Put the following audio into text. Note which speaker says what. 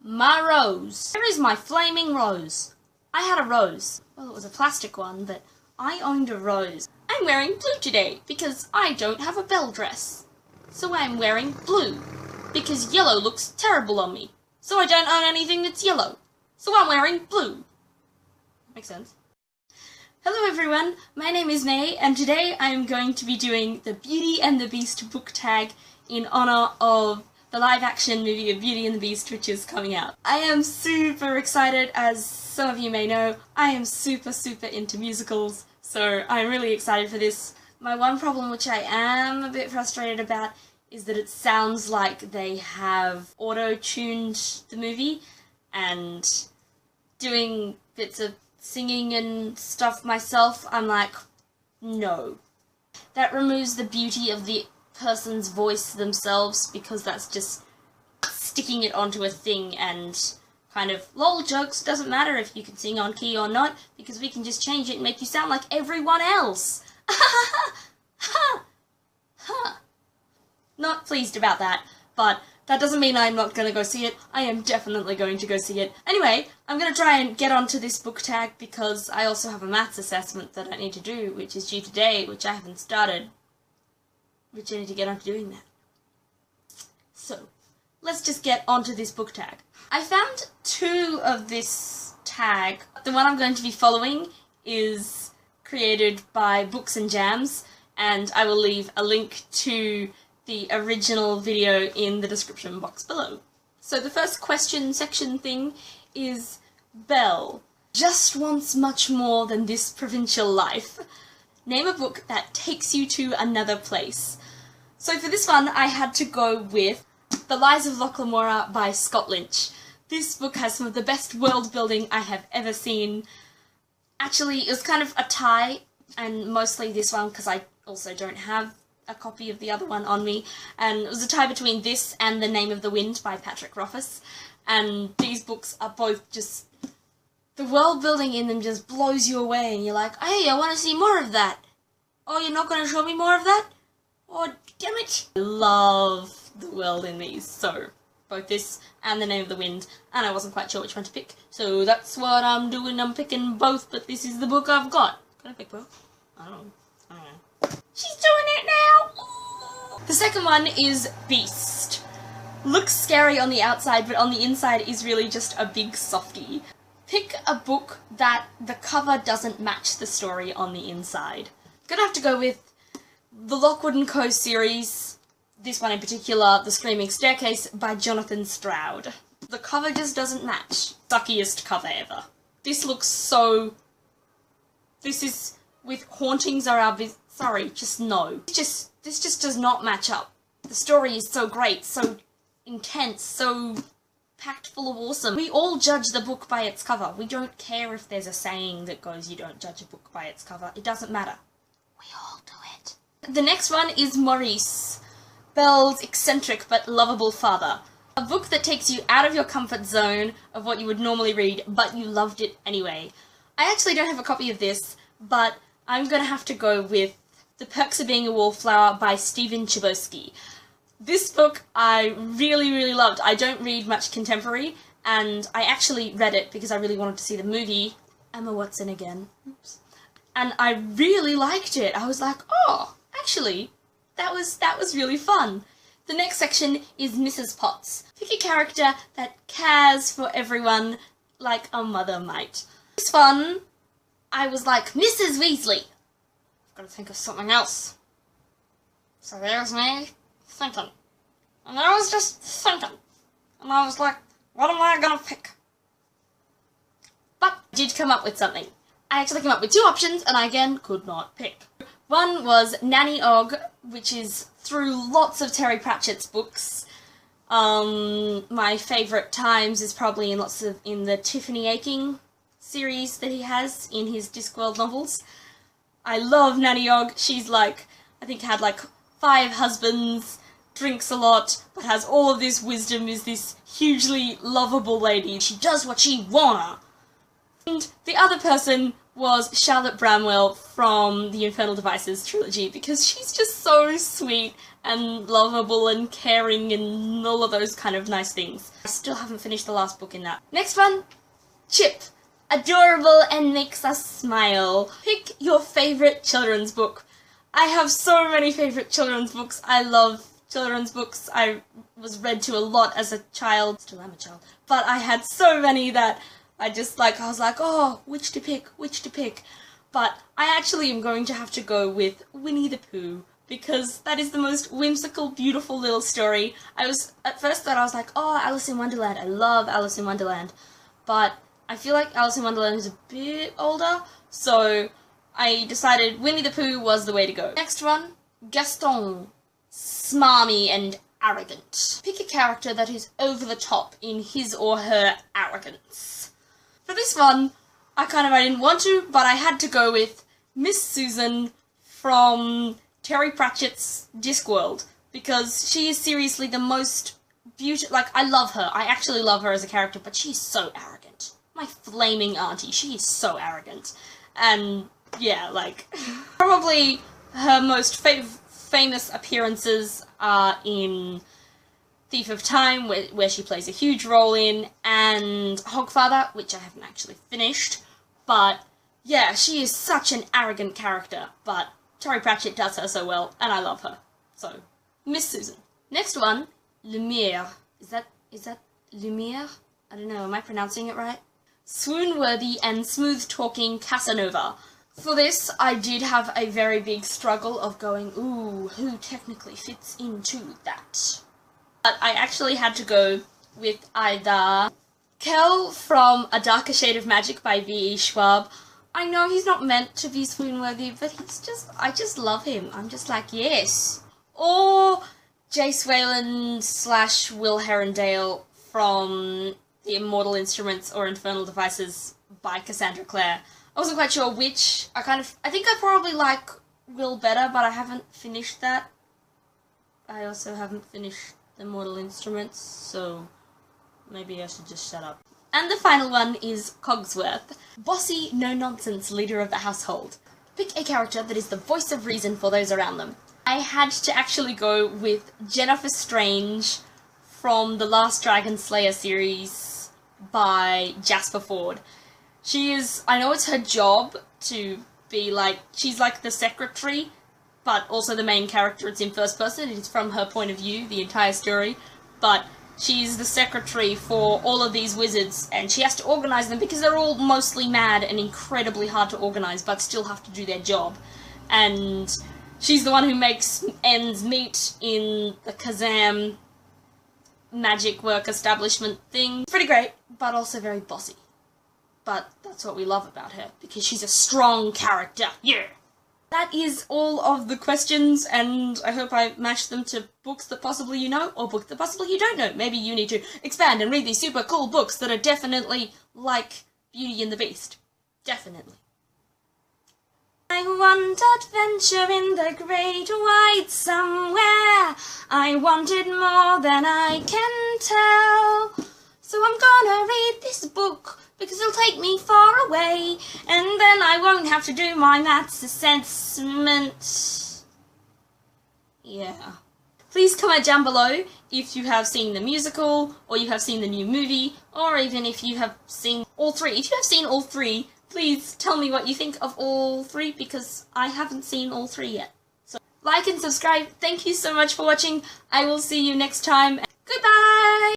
Speaker 1: My rose. Where is my flaming rose? I had a rose. Well, it was a plastic one, but I owned a rose. I'm wearing blue today because I don't have a bell dress. So I'm wearing blue because yellow looks terrible on me. So I don't own anything that's yellow. So I'm wearing blue. Makes sense. Hello everyone, my name is Nay, and today I am going to be doing the Beauty and the Beast book tag in honour of the live-action movie of Beauty and the Beast, which is coming out. I am super excited. As some of you may know, I am super into musicals, so I'm really excited for this. My one problem, which I am a bit frustrated about, is that it sounds like they have auto-tuned the movie, and doing bits of singing and stuff myself, I'm like, no. That removes the beauty of the person's voice themselves, because that's just sticking it onto a thing and kind of, lol jokes, doesn't matter if you can sing on key or not, because we can just change it and make you sound like everyone else. Not pleased about that, but that doesn't mean I'm not going to go see it. I am definitely going to go see it. Anyway, I'm going to try and get onto this book tag because I also have a maths assessment that I need to do, which is due today, which I haven't started. Which I need to get onto doing that. So, let's just get onto this book tag. I found two of this tag. The one I'm going to be following is created by Books and Jams, and I will leave a link to the original video in the description box below. So the first question section thing is, Belle just wants much more than this provincial life. Name a book that takes you to another place. So for this one, I had to go with The Lies of Lochlamora by Scott Lynch. This book has some of the best world building I have ever seen. Actually, it was kind of a tie, and mostly this one because I also don't have a copy of the other one on me, and it was a tie between this and The Name of the Wind by Patrick Rothfuss, and these books are both just, the world building in them just blows you away, and you're like, hey, I want to see more of that. Oh, you're not going to show me more of that? Oh, damn it. I love the world in these, so both this and The Name of the Wind, and I wasn't quite sure which one to pick, so that's what I'm doing. I'm picking both, but this is the book I've got. Can I pick both? I don't know. She's doing it now! The second one is Beast. Looks scary on the outside, but on the inside is really just a big softie. Pick a book that the cover doesn't match the story on the inside. Gonna have to go with the Lockwood & Co. series, this one in particular, The Screaming Staircase by Jonathan Stroud. The cover just doesn't match. Suckiest cover ever. This looks so... This is with Hauntings Are Our Business. Sorry, just no. This just does not match up. The story is so great, so intense, so packed full of awesome. We all judge the book by its cover. We don't care if there's a saying that goes, you don't judge a book by its cover. It doesn't matter. We all do it. The next one is Maurice, Belle's eccentric but lovable father. A book that takes you out of your comfort zone of what you would normally read, but you loved it anyway. I actually don't have a copy of this, but I'm gonna have to go with The Perks of Being a Wallflower by Stephen Chbosky. This book I really loved. I don't read much contemporary, and I actually read it because I really wanted to see the movie. Emma Watson again. Oops. And I really liked it. I was like, oh, actually, that was really fun. The next section is Mrs. Potts. Pick a character that cares for everyone like a mother might. This one, I was like, Mrs. Weasley. I've got to think of something else. So there's me thinking. And I was just thinking. And I was like, what am I gonna pick? But I did come up with something. I actually came up with two options, and I again could not pick. One was Nanny Ogg, which is through lots of Terry Pratchett's books. My favourite times is probably in the Tiffany Aching series that he has in his Discworld novels. I love Nanny Ogg. She's like, I think had like 5 husbands, drinks a lot, but has all of this wisdom, is this hugely lovable lady. She does what she wanna. And the other person was Charlotte Bramwell from the Infernal Devices trilogy, because she's just so sweet and lovable and caring and all of those kind of nice things. I still haven't finished the last book in that. Next one, Chip. Adorable and makes us smile. Pick your favourite children's book. I have so many favourite children's books. I love children's books. I was read to a lot as a child. Still am a child. But I had so many that I was like, oh, which to pick. But I actually am going to have to go with Winnie the Pooh, because that is the most whimsical, beautiful little story. At first thought I was like, oh, Alice in Wonderland. I love Alice in Wonderland. But I feel like Alice in Wonderland is a bit older, so I decided Winnie the Pooh was the way to go. Next one, Gaston. Smarmy and arrogant. Pick a character that is over the top in his or her arrogance. For this one, I didn't want to, but I had to go with Miss Susan from Terry Pratchett's Discworld, because she is seriously the most beautiful. Like, I love her. I actually love her as a character, but she's so arrogant. My flaming auntie, she is so arrogant. And, yeah, like, probably her most famous appearances are in Thief of Time, where she plays a huge role in, and Hogfather, which I haven't actually finished. But, yeah, she is such an arrogant character, but Terry Pratchett does her so well, and I love her. So, Miss Susan. Next one, Lumiere. Is that Lumiere? I don't know, am I pronouncing it right? Swoon-worthy and smooth-talking Casanova. For this, I did have a very big struggle of going, ooh, who technically fits into that? But I actually had to go with either Kel from A Darker Shade of Magic by V.E. Schwab. I know he's not meant to be swoon-worthy, but I just love him. I'm just like, yes. Or Jace Wayland / Will Herondale from The Immortal Instruments or Infernal Devices by Cassandra Clare. I wasn't quite sure which. I think I probably like Will better, but I haven't finished that. I also haven't finished The Immortal Instruments, so maybe I should just shut up. And the final one is Cogsworth. Bossy, no-nonsense leader of the household. Pick a character that is the voice of reason for those around them. I had to actually go with Jennifer Strange from the Last Dragon Slayer series by Jasper Fforde. I know it's her job to be like, she's like the secretary, but also the main character. It's in first person, it's from her point of view, the entire story, but she's the secretary for all of these wizards, and she has to organize them because they're all mostly mad and incredibly hard to organize, but still have to do their job. And she's the one who makes ends meet in the Kazam magic work establishment thing. Pretty great, but also very bossy. But that's what we love about her, because she's a strong character. Yeah! That is all of the questions, and I hope I matched them to books that possibly you know, or books that possibly you don't know. Maybe you need to expand and read these super cool books that are definitely like Beauty and the Beast. Definitely. I want adventure in the great wide somewhere. I wanted more than I can tell. So I'm gonna read this book, because it'll take me far away, and then I won't have to do my maths assessment. Yeah. Please comment down below if you have seen the musical, or you have seen the new movie, or even if you have seen all three. If you have seen all three, please tell me what you think of all three, because I haven't seen all three yet. So, like and subscribe. Thank you so much for watching. I will see you next time. Goodbye!